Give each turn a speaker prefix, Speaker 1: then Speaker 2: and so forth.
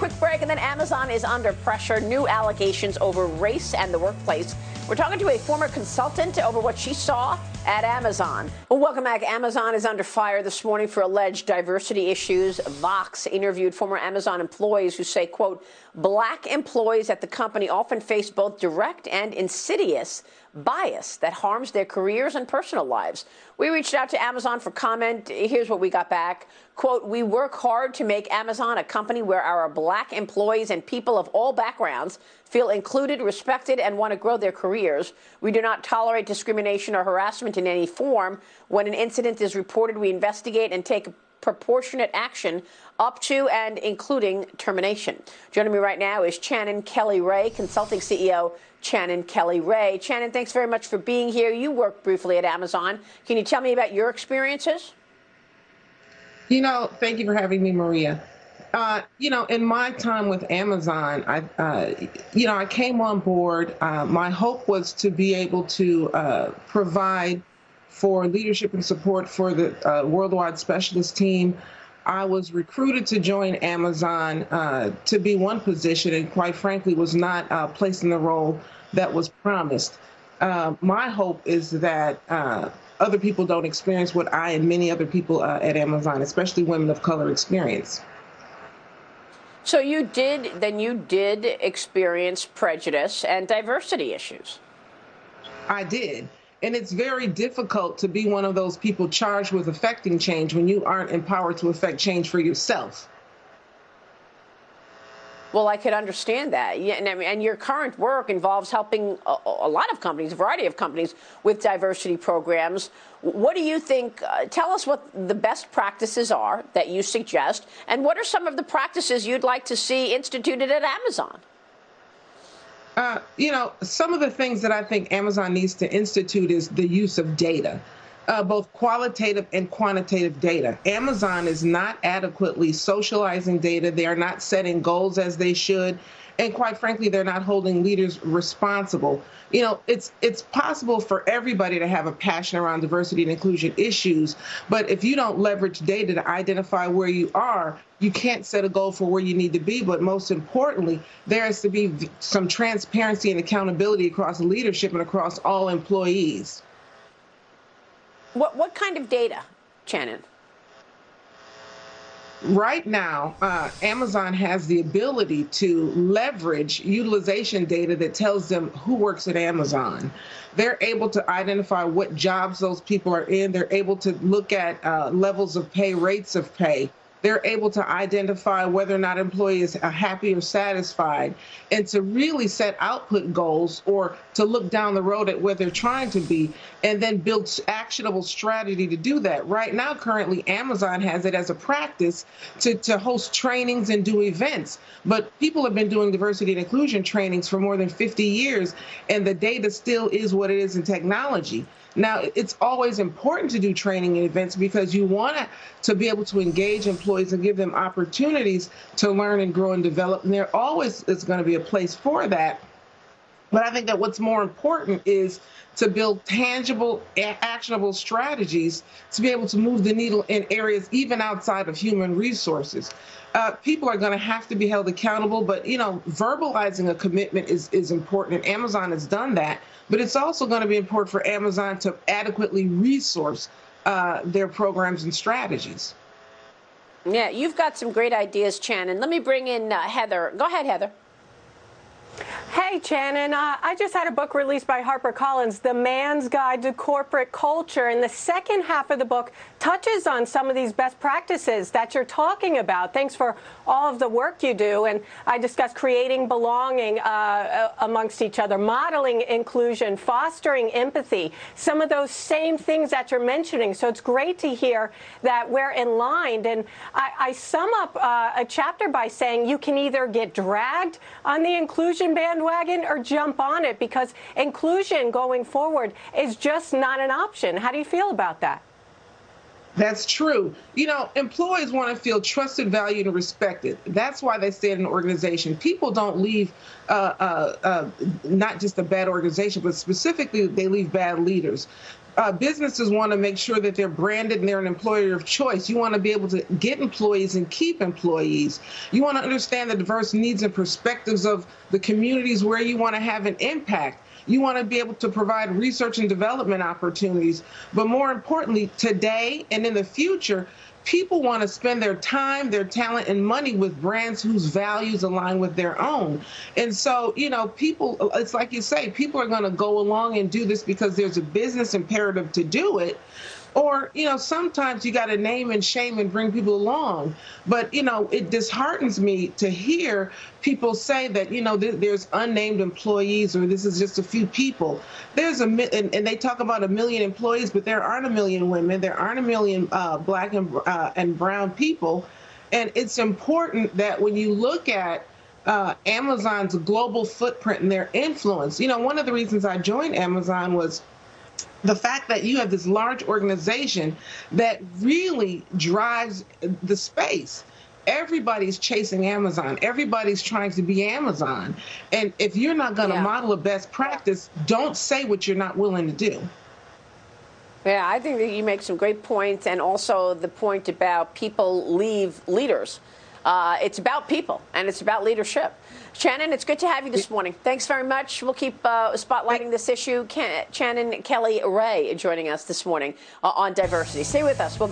Speaker 1: quick break, and then Amazon is under pressure. New allegations over race and the workplace. We're talking to a former consultant over what she saw at Amazon. Well, welcome back. Amazon is under fire this morning for alleged diversity issues. Vox interviewed former Amazon employees who say, quote, black employees at the company often face both direct and insidious bias that harms their careers and personal lives. We reached out to Amazon for comment. Here's what we got back. Quote, we work hard to make Amazon a company where our black employees and people of all backgrounds feel included, respected, and want to grow their careers. We do not tolerate discrimination or harassment in any form. When an incident is reported, we investigate and take proportionate action up to and including termination. Joining me right now is Chanin Kelly-Rae, Consulting CEO, Chanin Kelly-Rae. Chanin, thanks very much for being here. You worked briefly at Amazon. Can you tell me about your experiences?
Speaker 2: Thank you for having me, Maria. In my time with Amazon, I came on board. My hope was to be able to provide for leadership and support for the worldwide specialist team. I was recruited to join Amazon to be one position, and quite frankly, was not placed in the role that was promised. My hope is that other people don't experience what I and many other people at Amazon, especially women of color, experience.
Speaker 1: So you did experience prejudice and diversity issues.
Speaker 2: I did. And it's very difficult to be one of those people charged with affecting change when you aren't empowered to affect change for yourself.
Speaker 1: Well, I could understand that. Yeah, and your current work involves helping a lot of companies, a variety of companies, with diversity programs. What do you think? Tell us what the best practices are that you suggest, and what are some of the practices you'd like to see instituted at Amazon?
Speaker 2: Some of the things that I think Amazon needs to institute is the use of data. Both qualitative and quantitative data. Amazon is not adequately socializing data. They are not setting goals as they should. And quite frankly, they're not holding leaders responsible. It's possible for everybody to have a passion around diversity and inclusion issues, but if you don't leverage data to identify where you are, you can't set a goal for where you need to be. But most importantly, there has to be some transparency and accountability across leadership and across all employees.
Speaker 1: What kind of data, Chanin?
Speaker 2: Right now, Amazon has the ability to leverage utilization data that tells them who works at Amazon. They're able to identify what jobs those people are in. They're able to look at levels of pay, rates of pay. They're able to identify whether or not employees are happy or satisfied, and to really set output goals or to look down the road at where they're trying to be and then build actionable strategy to do that. Right now, currently, Amazon has it as a practice to host trainings and do events. But people have been doing diversity and inclusion trainings for more than 50 years, and the data still is what it is in technology. Now, it's always important to do training and events because you want to be able to engage employees and give them opportunities to learn and grow and develop. And there always is going to be a place for that. But I think that what's more important is to build tangible, actionable strategies to be able to move the needle in areas even outside of human resources. People are going to have to be held accountable, but verbalizing a commitment is important, and Amazon has done that. But it's also going to be important for Amazon to adequately resource their programs and strategies.
Speaker 1: Yeah, you've got some great ideas, Chanin. Let me bring in Heather. Go ahead, Heather.
Speaker 3: Hey, Chanin, I just had a book released by HarperCollins, The Man's Guide to Corporate Culture, and the second half of the book touches on some of these best practices that you're talking about. Thanks for all of the work you do, and I discuss creating belonging amongst each other, modeling inclusion, fostering empathy, some of those same things that you're mentioning. So it's great to hear that we're in line, and I sum up a chapter by saying you can either get dragged on the inclusion bandwagon or jump on it, because inclusion going forward is just not an option. How do you feel about that?
Speaker 2: That's true. Employees want to feel trusted, valued, and respected. That's why they stay in an organization. People don't leave not just a bad organization, but specifically they leave bad leaders. businesses want to make sure that they're branded and they're an employer of choice. You want to be able to get employees and keep employees. You want to understand the diverse needs and perspectives of the communities where you want to have an impact. You want to be able to provide research and development opportunities. But more importantly, today and in the future, people want to spend their time, their talent, and money with brands whose values align with their own. And so, people, it's like you say, people are going to go along and do this because there's a business imperative to do it. Or, sometimes you got to name and shame and bring people along. But, it disheartens me to hear people say that, there's unnamed employees or this is just a few people. And they talk about 1 million employees, but there aren't 1 million women. There aren't 1 million Black and brown people. And it's important that when you look at Amazon's global footprint and their influence, one of the reasons I joined Amazon was the fact that you have this large organization that really drives the space. Everybody's chasing Amazon. Everybody's trying to be Amazon. And if you're not going to model a best practice, don't say what you're not willing to do.
Speaker 1: Yeah, I think that you make some great points, and also the point about people leave leaders. It's about people, and it's about leadership. Chanin, it's good to have you this morning. Thanks very much. We'll keep spotlighting this issue. Chanin Kelly-Rae joining us this morning on diversity. Stay with us. We'll be